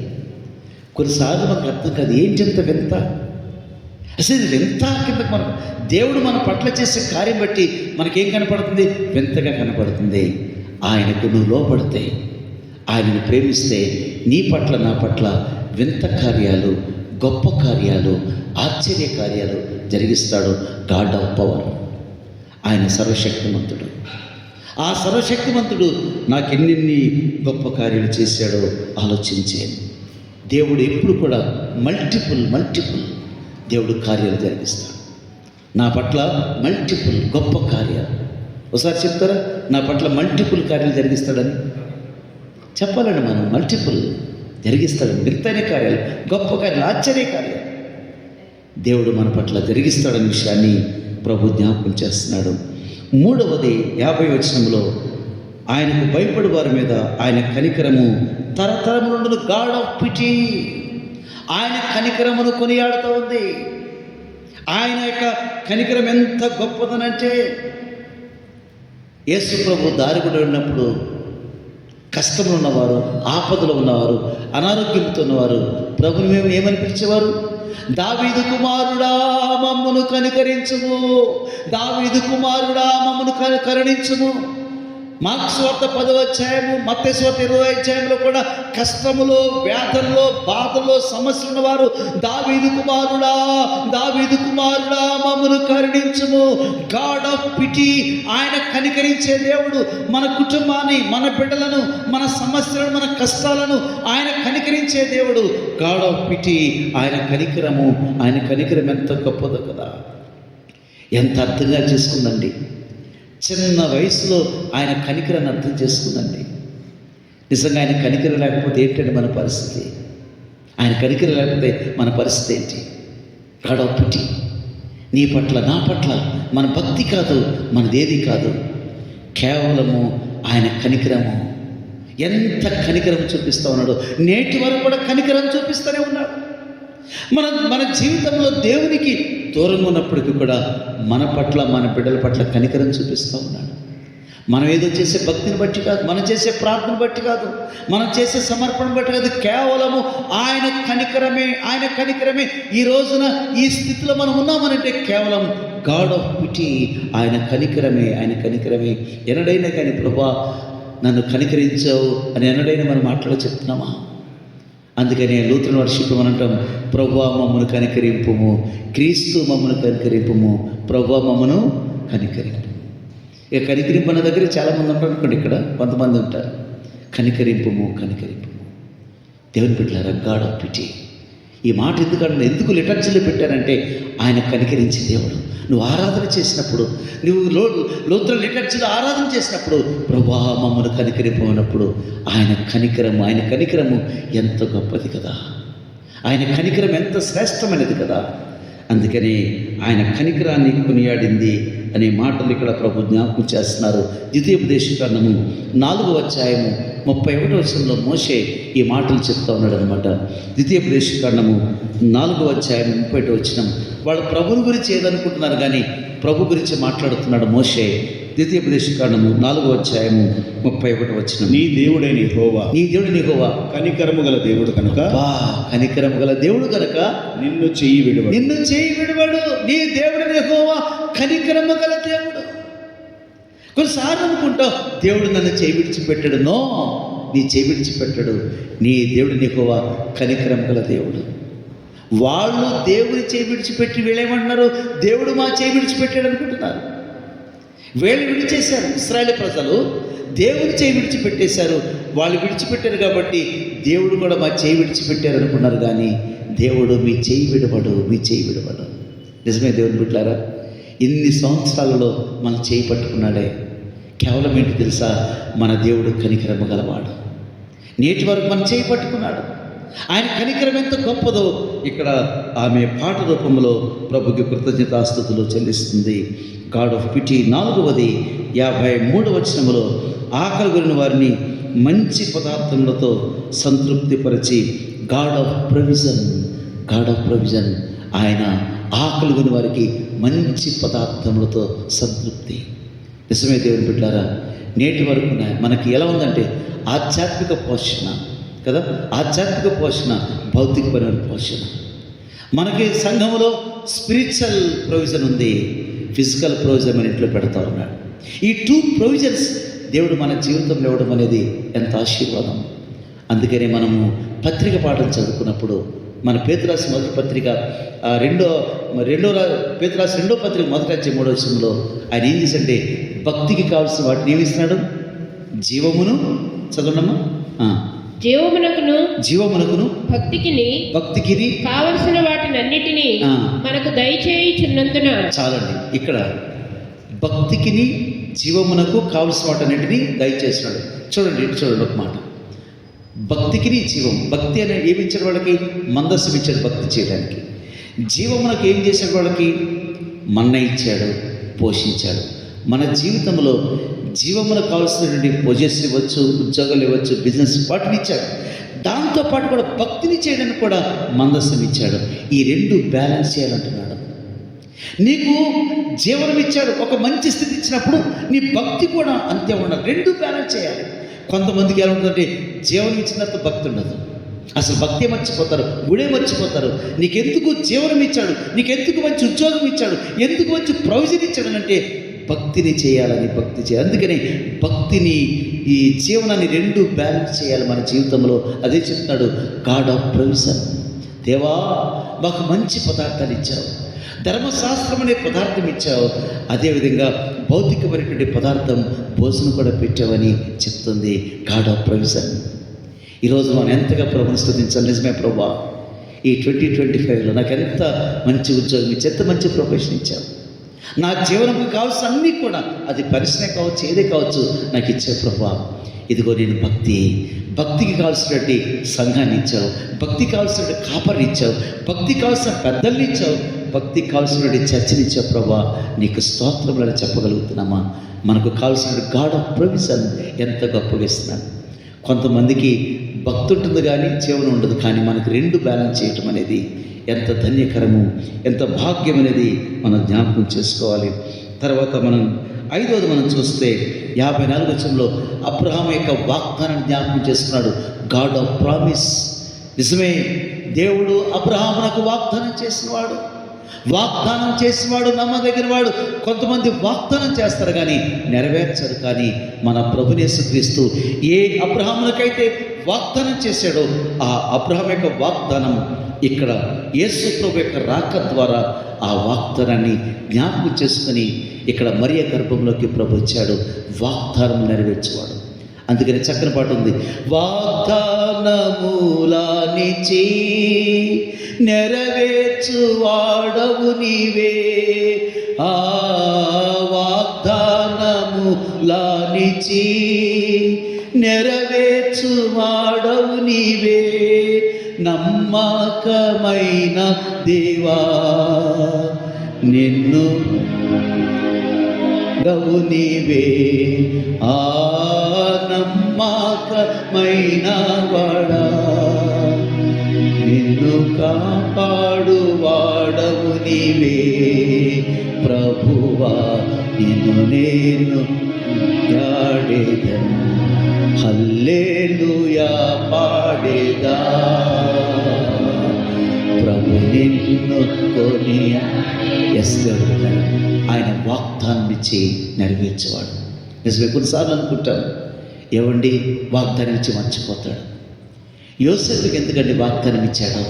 కొన్నిసార్లు మనకు అర్థం కాదు, ఏంటంత వింత, అసలు వింత కింద మనం దేవుడు మన పట్ల చేసే కార్యం బట్టి మనకేం కనపడుతుంది? వింతగా కనపడుతుంది. ఆయనకు నువ్వు లోపడితే, ఆయనను ప్రేమిస్తే నీ పట్ల నా పట్ల వింత కార్యాలు, గొప్ప కార్యాలు, ఆశ్చర్య కార్యాలు జరిగిస్తాడు. గాడ్ ఆఫ్ పవర్, ఆయన సర్వశక్తిమంతుడు. ఆ సర్వశక్తిమంతుడు నాకెన్నెన్ని గొప్ప కార్యాలు చేశాడో ఆలోచించాను. దేవుడు ఎప్పుడు కూడా మల్టిపుల్ దేవుడు కార్యాలు జరిగిస్తాడు. నా పట్ల మల్టిపుల్ గొప్ప కార్యాలు. ఒకసారి చెప్తారా? నా పట్ల మల్టిపుల్ కార్యాలు జరిగిస్తాడని చెప్పాలండి. మనం మల్టిపుల్ జరిగిస్తాడని, వింతైన కార్యాలు, గొప్ప కార్యాలు, ఆశ్చర్య కార్యాలు దేవుడు మన పట్ల జరిగిస్తాడనే విషయాన్ని ప్రభు జ్ఞాపకం చేస్తున్నాడు. మూడవది 50వ వచనంలో, ఆయనకు భయపడు వారి మీద ఆయన కనికరము తరతరములుండును. గాడ్ ఆఫ్ పిటీ, ఆయన కనికరమును కొనియాడుతూ ఉంది. ఆయన యొక్క కనికరం ఎంత గొప్పదనంటే, యేసు ప్రభు దారి కూడా ఉన్నప్పుడు కష్టంలో ఉన్నవారు, ఆపదలో ఉన్నవారు, అనారోగ్యంతో ఉన్నవారు ప్రభుని మేము ఏమని పిలిచేవారు? దావీదు కుమారుడా మమ్మును కనికరించుము, దావీదు కుమారుడా మమ్మును కరుణించుము. మార్కు సువార్త 10వ అధ్యాయము, మత్తయి సువార్త 20వ అధ్యాయంలో కూడా కష్టములో, వ్యాధుల్లో, బాధల్లో, సమస్యలు ఉన్నవారు దావీదు కుమారుడా, దావీదు కుమారుడా మమ్మును కరుణించుము. గాడ్ ఆఫ్ పిటీ, ఆయన కనికరించే దేవుడు. మన కుటుంబాన్ని, మన బిడ్డలను, మన సమస్యలను, మన కష్టాలను ఆయన కనికరించే దేవుడు. గాడ్ ఆఫ్ పిటీ, ఆయన కనికరము, ఆయన కనికరం ఎంత గొప్పదో కదా, ఎంత అర్థంగా చేసుకుందండి. చిన్న వయసులో ఆయన కనికరాన్ని అర్థం చేసుకుందండి. నిజంగా ఆయన కనికరం లేకపోతే ఏంటండి మన పరిస్థితి? ఆయన కనికరం లేకపోతే మన పరిస్థితి ఏంటి? గాడ్ ఆఫ్ పిటీ, నీ పట్ల, నా పట్ల మన భక్తి కాదు, మనదేది కాదు, కేవలము ఆయన కనికరము. ఎంత కనికరం చూపిస్తూ ఉన్నాడు. నేటి వరకు కూడా కనికరం చూపిస్తూనే ఉన్నాడు. మన జీవితంలో దేవునికి దూరంగా ఉన్నప్పటికీ కూడా మన పట్ల, మన బిడ్డల పట్ల కనికరం చూపిస్తూ ఉన్నాడు. మనం ఏదో చేసే భక్తిని బట్టి కాదు, మనం చేసే ప్రార్థన బట్టి కాదు, మనం చేసే సమర్పణ బట్టి కాదు, కేవలము ఆయన కనికరమే, ఆయన కనికరమే. ఈ రోజున ఈ స్థితిలో మనం ఉన్నామనంటే కేవలం గాడ్ ఆఫ్ పిటీ, ఆయన కనికరమే, ఆయన కనికరమే. ఎన్నడైనా కానీ ప్రభా నన్ను కనికరించావు అని ఎన్నడైనా మనం మాటలో చెప్తున్నామా? అందుకనే లూథరన్ వర్షిప్ మనం అంటాం, ప్రభువా మమ్మను కనికరింపుము, క్రీస్తు మమ్మను కనికరింపుము, ప్రభువా మమ్మను కనికరింపు. ఇక కనికరింపు అన్న దగ్గర చాలామంది ఉంటారు అనుకోండి, ఇక్కడ కొంతమంది ఉంటారు. కనికరింపుము, కనికరింపుము. దేవుని బిడ్డలారా, గాడ్ ఆఫ్ పిటీ, ఈ మాట ఎందుకు లిటర్చీలో పెట్టారంటే ఆయన కనికరించే దేవుడు. నువ్వు ఆరాధన చేసినప్పుడు, నువ్వు లూథరన్ లిటర్చీలో ఆరాధన చేసినప్పుడు ప్రభువా మమ్మల్ని కనికరింపనప్పుడు ఆయన కనికరము ఎంత గొప్పది కదా, ఆయన కనికరం ఎంత శ్రేష్టమైనది కదా. అందుకని ఆయన కనికరాన్ని కొనియాడింది అనే మాటలు ఇక్కడ ప్రభు జ్ఞాపకం చేస్తున్నారు. ద్వితీయోపదేశకాండము 4వ అధ్యాయము 31వ వచనంలో మోషే ఈ మాటలు చెప్తా ఉన్నాడు అనమాట. ద్వితీయోపదేశకాండము 4వ అధ్యాయం 31వ వచనం. వాళ్ళు ప్రభుని గురించి ఏదనుకుంటున్నారు కానీ ప్రభు గురించి మాట్లాడుతున్నాడు మోషే. ద్వితీయోపదేశకాండము 4వ అధ్యాయము 31వ వచనం. నీ దేవుడైన యెహోవా, నీ దేవుడు యెహోవా కనికరము గల దేవుడు కనుక, కనికరము గల దేవుడు కనుక నిన్ను చెయ్యి విడువడు. నీ దేవుడు యెహోవా కనికరము గల దేవుడు. కొన్నిసార్లు అనుకుంటావు దేవుడు నన్ను చేయి విడిచిపెట్టాడు. నో, నీ చేయి విడిచిపెట్టాడు. నీ దేవుడు యెహోవా కనికరము గల దేవుడు. వాళ్ళు దేవుని చేయి విడిచిపెట్టి వీళ్ళేమంటున్నారు? దేవుడు మా చేయి విడిచిపెట్టాడు అనుకుంటున్నారు. వీళ్ళు విడిచేశారు. ఇశ్రాయేలు ప్రజలు దేవుని చేయి విడిచిపెట్టేశారు. వాళ్ళు విడిచిపెట్టారు కాబట్టి దేవుడు కూడా మా చేయి విడిచిపెట్టారు అనుకున్నారు. కానీ దేవుడు మీ చేయి విడవడు. నిజమే దేవుని బిడ్డలారా, ఇన్ని సంవత్సరాలలో మన చేయి పట్టుకున్నాడే. కేవలం ఏంటి తెలుసా? మన దేవుడు కనికరము గలవాడు. నేటి వరకు మన చేయి పట్టుకున్నాడు. ఆయన కనికరం ఎంత గొప్పదో ఇక్కడ ఆమె పాట రూపంలో ప్రభుకి కృతజ్ఞతాస్తుతులు చెల్లిస్తుంది. God of pity. 4వది 53వ వచనములో, ఆకలి కొనిన వారిని మంచి పదార్థములతో సంతృప్తిపరిచి, గాడ్ ఆఫ్ ప్రొవిజన్. ఆయన ఆకలి కొని వారికి మంచి పదార్థములతో సంతృప్తి. నిజమే దేవుని బిడ్డలారా, నేటి వరకు మనకి ఎలా ఉందంటే ఆధ్యాత్మిక పోషణ కదా, ఆధ్యాత్మిక పోషణ, భౌతికపరమైన పోషణ. మనకి సంఘములో స్పిరిచువల్ ప్రొవిజన్ ఉంది, ఫిజికల్ ప్రొవిజన్ మన ఇంట్లో పెడతా ఉన్నాడు. ఈ 2 ప్రొవిజన్స్ దేవుడు మన జీవితంలో ఇవ్వడం అనేది ఎంత ఆశీర్వాదం. అందుకనే మనము పత్రిక పాఠం చదువుకున్నప్పుడు మన పేతురు రాసిన మొదటి పత్రిక పేతురు రాసిన 2వ పత్రిక 1వ అధ్యాయం 3వ వచనంలో ఆయన ఏం చేశాడంటే భక్తికి కావాల్సిన వాటిని ఏమిస్తున్నాడు? జీవమును. చదవమ్మా. జీవమునకును భక్తికిని కావలసిన వాటినన్నిటినీ మనకు దయచేయుచున్నందున. చాలండి. ఇక్కడ భక్తికిని జీవమునకు కావలసిన వాటన్నిటినీ దయచేసినాడు. చూడండి ఒక మాట. భక్తికి జీవం. భక్తి అనేది ఏమి ఇచ్చాడు వాళ్ళకి? మందస్సు ఇచ్చాడు భక్తి చేయడానికి. జీవమునకు ఏం చేశాడు వాళ్ళకి? మన్న ఇచ్చాడు, పోషించాడు. మన జీవితంలో జీవమునకు కావాల్సినటువంటి పొజిషన్ ఇవ్వచ్చు, ఉద్యోగాలు ఇవ్వచ్చు, బిజినెస్ వాటిని ఇచ్చాడు. దాంతోపాటు కూడా భక్తిని చేయడానికి కూడా మందస్సుని ఇచ్చాడు. ఈ రెండు బ్యాలెన్స్ చేయాలంటున్నాడు. నీకు జీవనం ఇచ్చాడు, ఒక మంచి స్థితి ఇచ్చినప్పుడు నీ భక్తి కూడా అంతే ఉండాలి. రెండు బ్యాలెన్స్ చేయాలి. కొంతమందికి ఎలా ఉంటుందంటే జీవనం ఇచ్చిన తర్వాత భక్తి ఉండదు. అసలు భక్తి మర్చిపోతారు, గుడే మర్చిపోతారు. నీకెందుకు జీవనం ఇచ్చాడు, నీకెందుకు మంచి ఉద్యోగం ఇచ్చాడు, ఎందుకు మంచి ప్రొవిజన్ ఇచ్చాడు అంటే భక్తిని చేయాలని, భక్తి చేయాలి. అందుకని భక్తిని, ఈ జీవనాన్ని రెండు బ్యాలెన్స్ చేయాలి మన జీవితంలో. అదే చెప్తున్నాడు గాడ్ ఆఫ్ ప్రొవిజన్. దేవా మాకు మంచి పదార్థాలు ఇచ్చావు, ధర్మశాస్త్రం అనే పదార్థం ఇచ్చావు, అదేవిధంగా భౌతికమైనటువంటి పదార్థం భోజనం కూడా పెట్టావని చెప్తుంది గాడ్ ఆఫ్ ప్రొవిజన్. ఈరోజు మనం ఎంతగా ప్రభుని స్తుతించాలి. నిజమే ప్రభా, ఈ 2025లో నాకు ఎంత మంచి ఉద్యోగం ఇచ్చి, ఎంత మంచి ప్రొఫెషన్ ఇచ్చావు, నా జీవనంకు కావాల్సిన అన్నీ కూడా, అది పరిశ్రమ కావచ్చు, ఏదే కావచ్చు, నాకు ఇచ్చావు ప్రభా. ఇదిగో నేను భక్తికి కావాల్సినటువంటి సంఘాన్ని ఇచ్చావు, భక్తికి కావాల్సినటువంటి కాపరిని ఇచ్చావు, భక్తికి కావాల్సిన పెద్దల్ని ఇచ్చావు, భక్తికి కావాల్సినటువంటి చర్చని ఇచ్చావు ప్రభా. నీకు స్తోత్రములని చెప్పగలుగుతున్నామా? మనకు కావాల్సిన గాడ్ ఆఫ్ ప్రొవిజన్ ఎంత గొప్పగా ఇస్తున్నాడు. కొంతమందికి భక్తి ఉంటుంది కానీ జీవనం ఉండదు. కానీ మనకు రెండు బ్యాలెన్స్ చేయటం అనేది ఎంత ధన్యకరము, ఎంత భాగ్యం అనేది మనం జ్ఞాపకం చేసుకోవాలి. తర్వాత మనం 5వది మనం చూస్తే 54వ వచనంలో అబ్రహాము యొక్క వాగ్దానాన్ని జ్ఞాపకం చేసుకున్నాడు. God of promise. నిజమే, దేవుడు అబ్రహామునకు వాగ్దానం చేసినవాడు, నమ్మదగిన వాడు. కొంతమంది వాగ్దానం చేస్తారు కానీ నెరవేర్చరు. కానీ మన ప్రభువు యేసుక్రీస్తు ఏ అబ్రహామునకైతే వాగ్దానం చేశాడో ఆ అబ్రహాం యొక్క వాగ్దానం ఇక్కడ యేసు ప్రభు యొక్క రాక ద్వారా ఆ వాగ్దానాన్ని జ్ఞాపకం చేసుకొని ఇక్కడ మరియ గర్భంలోకి ప్రభు వచ్చాడు. వాగ్దానం నెరవేర్చేవాడు. అందుకని చక్కని పాట ఉంది. వాగ్దానములానిచి నెరవేర్చువాడవు నీవే, ఆ వాగ్దానములానిచి నెరవేర్చువాడవు నీవే, నమ్మకమైన దేవా నిన్ను గవు నీవే, ఆ నమ్మకమైన వాడా నిన్ను కాపాడువాడవు నీవే, ప్రభువా నిన్ను నేను యాడేదను, హల్లెలూయా పాడేదా, ప్రభు నిన్ను కొని ఆయన వాగ్దానం ఇచ్చి నెరవేర్చేవాడు. నిజమే, కొన్నిసార్లు అనుకుంటాం ఏమండి వాగ్దానం ఇచ్చి మర్చిపోతాడు. యోసేపుకి ఎందుకండి వాగ్దానం ఇచ్చాడు?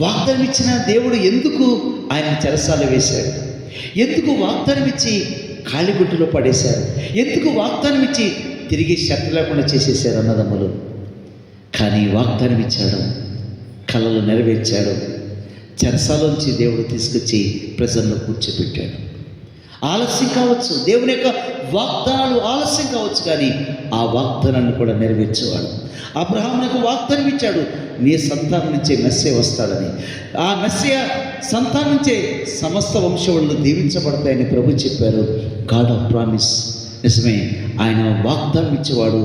వాగ్దానం ఇచ్చిన దేవుడు ఎందుకు ఆయన చెరసాల వేశాడు? ఎందుకు వాగ్దానం ఇచ్చి కాళీగుట్టులో పడేశారు? ఎందుకు వాగ్దానం ఇచ్చి తిరిగి శక్తి లేకుండా చేసేసారు అన్నదమ్ములు? కానీ వాగ్దానం ఇచ్చాడు, కళలు నెరవేర్చాడు, చెరసాలోంచి దేవుడు తీసుకొచ్చి ప్రజల్లో కూర్చోబెట్టాడు. ఆలస్యం కావచ్చు, దేవుని యొక్క వాగ్దానాలు ఆలస్యం కావచ్చు, కానీ ఆ వాగ్దానాన్ని కూడా నెరవేర్చేవాడు. అబ్రహామునకు వాగ్దానం ఇచ్చాడు, నీ సంతానం నుంచే మెస్సీయ వస్తాడని. ఆ మెస్సీయ సంతానం నుంచే సమస్త వంశములు దీవించబడతాయని ప్రభు చెప్పారు. God of promise. నిజమే, ఆయన వాగ్దానం ఇచ్చేవాడు,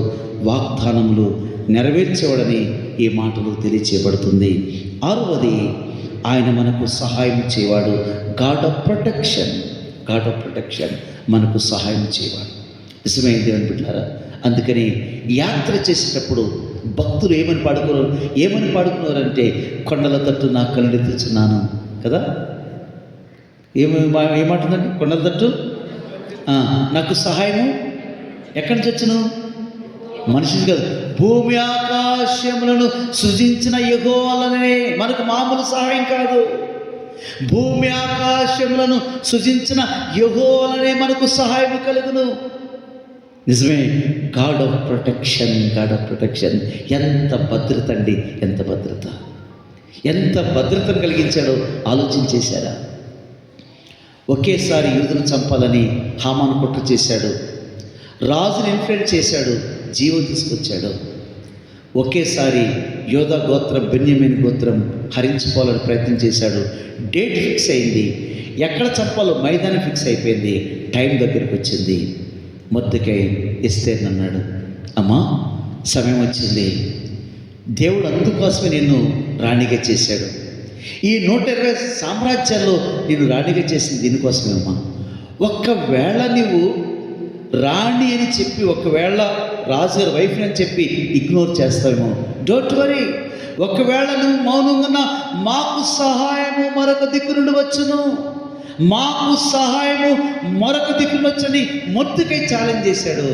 వాగ్దానములు నెరవేర్చేవాడని ఈ మాటలు తెలియచేయబడుతుంది. 6వది ఆయన మనకు సహాయం చేయవాడు. God of protection. God of protection, మనకు సహాయం చేయవాడు. నిజమే దేవుని బిడ్డలారా, అందుకని యాత్ర చేసేటప్పుడు భక్తులు ఏమని పాడుకున్నారంటే కొండల తట్టు నా కళ్ళెత్తుచున్నాను కదా. ఏమంటుందండి? కొండల తట్టు నాకు సహాయము ఎక్కడి నుంచి వచ్చును? మనిషిని కాదు, భూమి ఆకాశములను సృజించిన యెహోవానే మనకు మామూలు సహాయం కాదు. భూమి ఆకాశములను సృజించిన యెహోవానే మనకు సహాయం కలుగును. నిజమే, God of protection. God of protection. ఎంత భద్రత అండి, ఎంత భద్రతను కలిగించాడో ఆలోచించేశారా? ఒకేసారి యూదును చంపాలని హామాను కుట్ర చేశాడు, రాజును ఇన్ఫ్లుయెన్స్ చేశాడు, జీవం తీసుకొచ్చాడు. ఒకేసారి యోధా గోత్రం, బెన్యామీన్ గోత్రం హరించుకోవాలని ప్రయత్నం చేశాడు. డేట్ ఫిక్స్ అయింది, ఎక్కడ చంపాలో మైదానం ఫిక్స్ అయిపోయింది. టైం దగ్గరికి వచ్చింది. మొర్దెకై ఎస్తేర్ని అన్నాడు, అమ్మా సమయం వచ్చింది, దేవుడు అందుకోసమే నిన్ను రాణిగా చేశాడు. ఈ 120 సామ్రాజ్యాల్లో నేను రాణిగా చేసింది దీనికోసమే అమ్మా. ఒక్కవేళ నువ్వు రాణి అని చెప్పి, ఒకవేళ రాజుగారి వైఫ్ అని చెప్పి ఇగ్నోర్ చేస్తావేమో, డోంట్ వరీ. ఒకవేళ నువ్వు మౌనంగా మాకు సహాయము మరొక దిక్కు నుండి వచ్చును, మాకు సహాయము మరొక దిక్కు నుండి వచ్చని మొర్దెకై ఛాలెంజ్ చేశాడు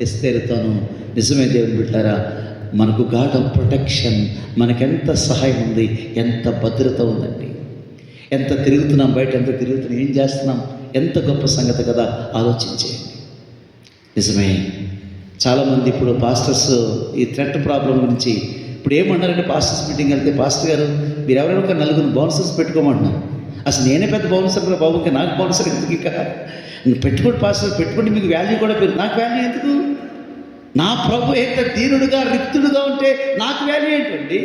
ఎస్తేరుతోను. నిజమే దేవుని బిడ్డలారా, మనకు గాడ్ ఆఫ్ ప్రొటెక్షన్, మనకెంత సహాయం ఉంది, ఎంత భద్రత ఉందండి. ఎంత తిరుగుతున్నాం, బయట ఎంత తిరుగుతున్నాం, ఏం చేస్తున్నాం, ఎంత గొప్ప సంగతి కదా, ఆలోచించేయండి. నిజమే, చాలామంది ఇప్పుడు పాస్టర్స్ ఈ థ్రెట్ ప్రాబ్లం గురించి ఇప్పుడు ఏమన్నారంటే, పాస్టర్స్ మీటింగ్ వెళ్తే, పాస్టర్ గారు మీరు ఎవరైనా ఒక 4 బౌన్సర్స్ పెట్టుకోమంటున్నారు. అసలు నేనే పెద్ద బౌన్సర్ కూడా బాబు, ఇంకా నాకు బౌన్సర్ ఎందుకు, ఇంకా పెట్టుకోండి పాస్టర్, పెట్టుకోండి, మీకు వాల్యూ కూడా పెరుగు. నాకు వాల్యూ ఎందుకు? నా ప్రభు ఎంత దీనుడుగా రిక్తుడుగా ఉంటే నాకు వాల్యూ ఏంటండి?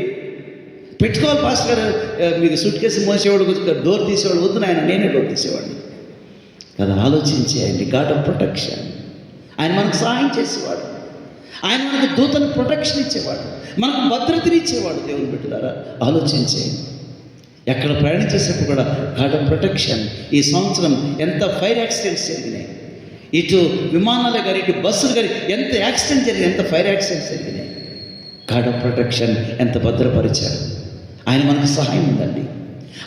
పెట్టుకోవాలి పాస్టర్ గారు, మీకు సూట్ కేసు మోసేవాడు, డోర్ తీసేవాడు వద్దు నాయన, నేనే డోర్ తీసేవాడిని కదా. ఆలోచించేయండి. గాడ్ ఆఫ్ ప్రొటెక్షన్, ఆయన మనకు సహాయం చేసేవాడు, ఆయన మనకు దూతను ప్రొటెక్షన్ ఇచ్చేవాడు, మనకు భద్రతనిచ్చేవాడు. దేవుని బిడ్డలారా ఆలోచించేయండి. ఎక్కడ ప్రయాణించేసేప్పుడు కూడా గాడ్ ఆఫ్ ప్రొటెక్షన్. ఈ సంవత్సరం ఎంత ఫైర్ యాక్సిడెంట్స్ జరిగినాయి, ఇటు విమానాలు కానీ ఇటు బస్సులు కానీ ఎంత యాక్సిడెంట్ జరిగినాయి, ఎంత ఫైర్ యాక్సిడెంట్స్ జరిగినాయి. గాడ్ ఆఫ్ ప్రొటెక్షన్ ఎంత భద్రపరిచారు. ఆయన మనకు సహాయం ఉందండి.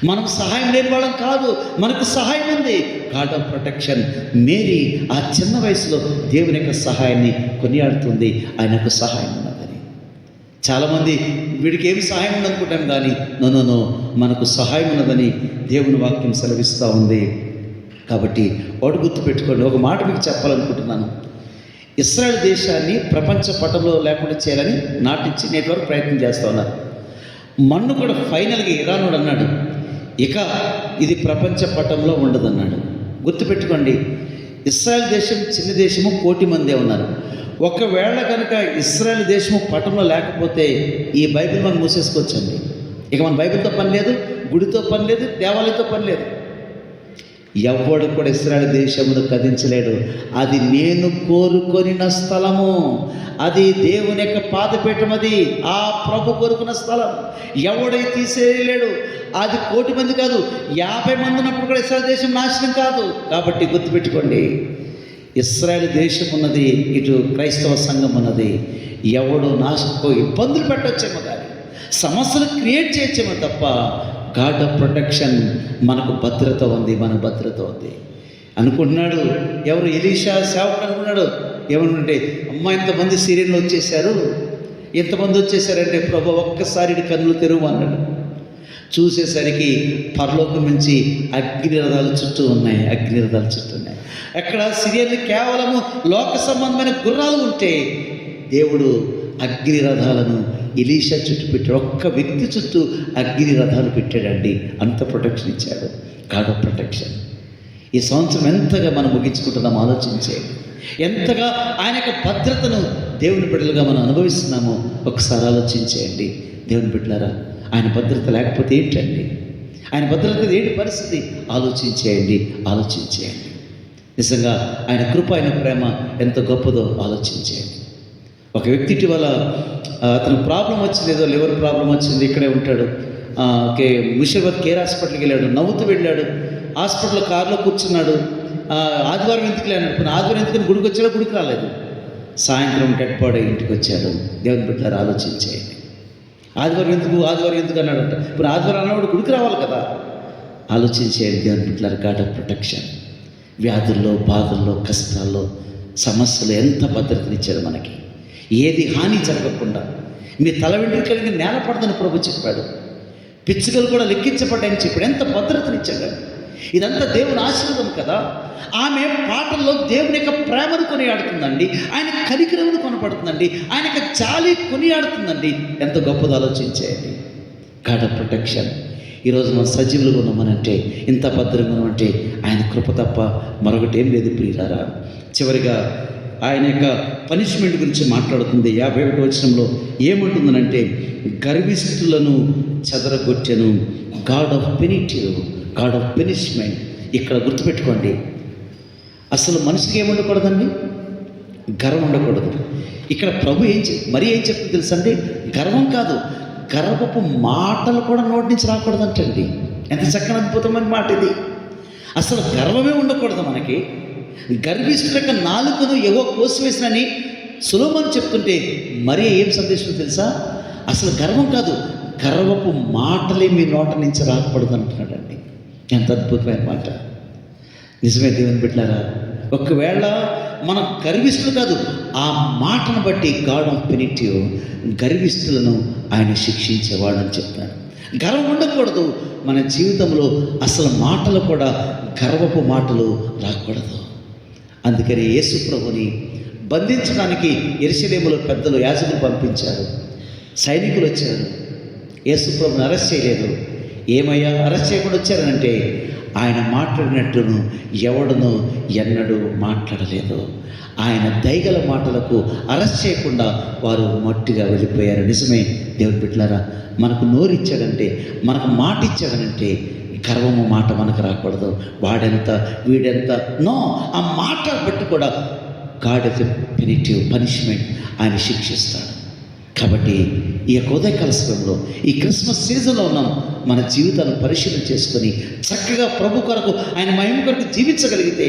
మనం సహాయం లేని వాళ్ళం కాదు, మనకు సహాయం ఉంది. God of protection. మేరీ ఆ చిన్న వయసులో దేవుని యొక్క సహాయాన్ని కొనియాడుతుంది. ఆయనకు సహాయం ఉన్నదని. చాలామంది వీడికి ఏమి సహాయం ఉందనుకుంటాం, కానీ నో, మనకు సహాయం ఉన్నదని దేవుని వాక్యం సెలవిస్తూ ఉంది. కాబట్టి ఒకటి గుర్తుపెట్టుకోండి. ఒక మాట మీకు చెప్పాలనుకుంటున్నాను. ఇశ్రాయేల్ దేశాన్ని ప్రపంచ పటంలో లేకుండా చేయాలని నాటించి నేటి వరకు ప్రయత్నం చేస్తూ ఉన్నారు. మన్ను కూడా ఫైనల్గా ఇరానుడు అన్నాడు, ఇక ఇది ప్రపంచ పటంలో ఉండదన్నాడు. గుర్తుపెట్టుకోండి, ఇశ్రాయేల్ దేశం చిన్న దేశము, 1 కోటి మందే ఉన్నారు. ఒకవేళ కనుక ఇశ్రాయేల్ దేశము పటంలో లేకపోతే ఈ బైబిల్ మనం మూసేసుకోవచ్చండి. ఇక మన బైబిల్తో పని లేదు, గుడితో పని లేదు, దేవాలయంతో పని లేదు. ఎవడు కూడా ఇశ్రాయేల్ దేశమును కదించలేడు. అది నేను కోరుకొనిన స్థలము, అది దేవుని యొక్క పాదపీఠం, అది ఆ ప్రభు కోరుకున్న స్థలం. ఎవడై తీసేయలేడు. అది 1 కోటి మంది కాదు, 50 మంది ఉన్నప్పుడు కూడా ఇశ్రాయేల్ దేశం నాశనం కాదు. కాబట్టి గుర్తుపెట్టుకోండి, ఇశ్రాయేల్ దేశం ఉన్నది, ఇటు క్రైస్తవ సంఘం ఉన్నది. ఎవడు ఇబ్బందులు పెట్టొచ్చేమో, కానీ సమస్యలు క్రియేట్ చేయొచ్చేమో తప్ప గాడ్ ఆఫ్ ప్రొటెక్షన్, మనకు భద్రత ఉంది, మన భద్రత ఉంది. అనుకుంటున్నాడు ఎవరు, ఎలీషా సేవకుడు అనుకున్నాడు. ఏమనుకుంటే, అమ్మ ఇంతమంది సిరియన్లు వచ్చేసారు, ఎంతమంది వచ్చేసారంటే, ప్రభు ఒక్కసారి కన్నులు తెరువు అన్నాడు. చూసేసరికి పరలోకం నుంచి అగ్నిరథాలు చుట్టూ ఉన్నాయి, అగ్నిరథాలు చుట్టూ ఉన్నాయి. అక్కడ సిరియన్లు కేవలము లోక సంబంధమైన గుర్రాలు ఉంటే, దేవుడు అగ్నిరథాలను ఎలీషా చుట్టూ పెట్టాడు. ఒక్క వ్యక్తి చుట్టూ అగ్ని రథాలు పెట్టాడండి. అంత ప్రొటెక్షన్ ఇచ్చాడు. God of protection. ఈ సంవత్సరం ఎంతగా మనం ముగించుకుంటున్నాం ఆలోచించేయండి. ఎంతగా ఆయన యొక్క భద్రతను దేవుని బిడ్డలుగా మనం అనుభవిస్తున్నామో ఒకసారి ఆలోచించేయండి. దేవుని బిడ్డలారా, ఆయన భద్రత లేకపోతే ఏంటండి? ఆయన భద్రత ఏంటి పరిస్థితి? ఆలోచించేయండి. నిజంగా ఆయన కృప, ఆయన ప్రేమ ఎంత గొప్పదో ఆలోచించేయండి. ఒక వ్యక్తి ఇటీవల అతను ప్రాబ్లం వచ్చింది, ఏదో లివర్ ప్రాబ్లం వచ్చింది, ఇక్కడే ఉంటాడు. ముషిరాబాద్ కేర్ హాస్పిటల్కి వెళ్ళాడు, నవ్వుతూ వెళ్ళాడు. హాస్పిటల్లో కారులో కూర్చున్నాడు. ఆదివారం ఎందుకు లేనప్పుడు, ఆదివారం ఎందుకని గుడికి వచ్చాడో, గుడికి రాలేదు. సాయంత్రం డెడ్ బాడీ ఇంటికి వచ్చాడు. దేవుని బిడ్డలారా ఆలోచించేయండి. ఆదివారం ఎందుకు అన్నాడంట. ఇప్పుడు ఆదివారం అన్నవాడు గుడికి రావాలి కదా. ఆలోచించేయండి దేవుని బిడ్డలారా. God of protection. వ్యాధుల్లో, బాధల్లో, కష్టాల్లో, సమస్యలు ఎంత భద్రతనిచ్చాడు మనకి. ఏది హాని జరగకుండా మీ తల వెంట్రుకలకి నేల పడదని ప్రభు చెప్పాడు. పిచ్చుకలు కూడా లెక్కించబడ్డాయని చెప్పాడు. ఎంత భద్రతనిచ్చాడు. ఇదంతా దేవుని ఆశీర్వాదం కదా. ఆమె పాటల్లో దేవుని యొక్క ప్రేమను కొనియాడుతుందండి, ఆయన కనికరమును కొనపడుతుందండి, ఆయన యొక్క జాలి కొనియాడుతుందండి. ఎంత గొప్పది ఆలోచించేయండి. God of protection. ఈరోజు మనం సజీవులుగా ఉన్నామనంటే, ఇంత భద్రంగా ఉన్నామంటే ఆయన కృప తప్ప మరొకటి ఏం లేదు ప్రియులారా. చివరిగా ఆయన యొక్క పనిష్మెంట్ గురించి మాట్లాడుతుంది. 51వ వచనంలో ఏమంటుందనంటే, గర్విష్ఠులను చెదరగొట్టెను, God of punitive, God of punishment. ఇక్కడ గుర్తుపెట్టుకోండి, అసలు మనిషికి ఏముండకూడదండి, గర్వం ఉండకూడదు. ఇక్కడ ప్రభు మరి ఏం చెప్తుంది తెలుసండి, గర్వం కాదు, గర్వపు మాటలు కూడా నోటి నుంచి రాకూడదంటండి. ఎంత చక్కని అద్భుతమైన మాట ఇది. అసలు గర్వమే ఉండకూడదు మనకి. గర్విష్ఠుల యొక్క నాలుకను ఏవో కోసివేసినని సులోమోను చెప్తుంటే మరి ఏం సందేశం తెలుసా, అసలు గర్వం కాదు, గర్వపు మాటలే మీ నోట నుంచి రాకూడదు అంటున్నాడండి. ఎంత అద్భుతమైన మాట. నిజమే దేవుని బిడ్డలారా, ఒకవేళ మనం గర్విష్ఠులు కాదు, ఆ మాటను బట్టి గాడ్ ఆఫ్ పెనిటివ్, గర్విష్ఠులను ఆయన శిక్షించేవాడని చెప్తాడు. గర్వం ఉండకూడదు మన జీవితంలో. అసలు మాటలు కూడా గర్వపు మాటలు రాకూడదు. అందుకని యేసు ప్రభుని బంధించడానికి యెరూషలేములో పెద్దలు, యాజకులు పంపించారు. సైనికులు వచ్చారు, యేసు ప్రభుని అరెస్ట్ చేయలేదు. ఏమయ్యా అరెస్ట్ చేయకుండా వచ్చారనంటే, ఆయన మాట్లాడినట్టును ఎవడును ఎన్నడూ మాట్లాడలేదు. ఆయన దయగల మాటలకు అరెస్ట్ చేయకుండా వారు మట్టిగా వెళ్ళిపోయారు. నిజమే దేవుని బిడ్డలారా, మనకు నోరిచ్చాడంటే, మనకు మాట ఇచ్చాడనంటే గర్వము మాట మనకు రాకూడదు. వాడెంత వీడెంత నో, ఆ మాట బట్టి కూడా గాడ్ ఇస్ పెనిటివ్ పనిష్మెంట్, ఆయన శిక్షిస్తాడు. కాబట్టి ఈ యొక్క ఉదయకాల సమయంలో, ఈ క్రిస్మస్ సీజన్లో ఉన్నాం, మన జీవితాలను పరిశీలన చేసుకొని చక్కగా ప్రభు కొరకు, ఆయన మహిమ కొరకు జీవించగలిగితే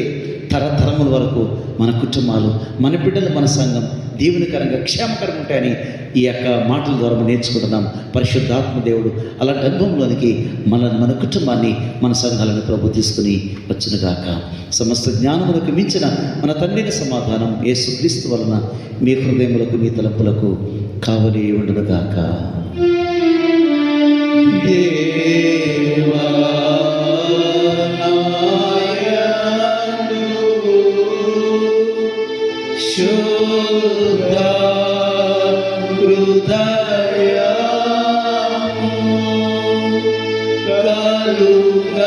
తరతరముల వరకు మన కుటుంబాలు, మన బిడ్డలు, మన సంఘం దీవెనకరంగా క్షేమకరంగా ఉంటాయని ఈ యొక్క మాటల ద్వారా నేర్చుకుంటున్నాం. పరిశుద్ధాత్మ దేవుడు అలాంటి అనుభవంలోనికి మన కుటుంబాన్ని, మన సంఘాలను ప్రభు తీసుకుని వచ్చునుగాక. సమస్త జ్ఞానములకు మించిన మన తండ్రిని సమాధానం యేసుక్రీస్తు వలన మీ హృదయములకు, మీ తలంపులకు కావలి ఉండునుగాక. దేవా శుద్ధ హృదయము కలుగ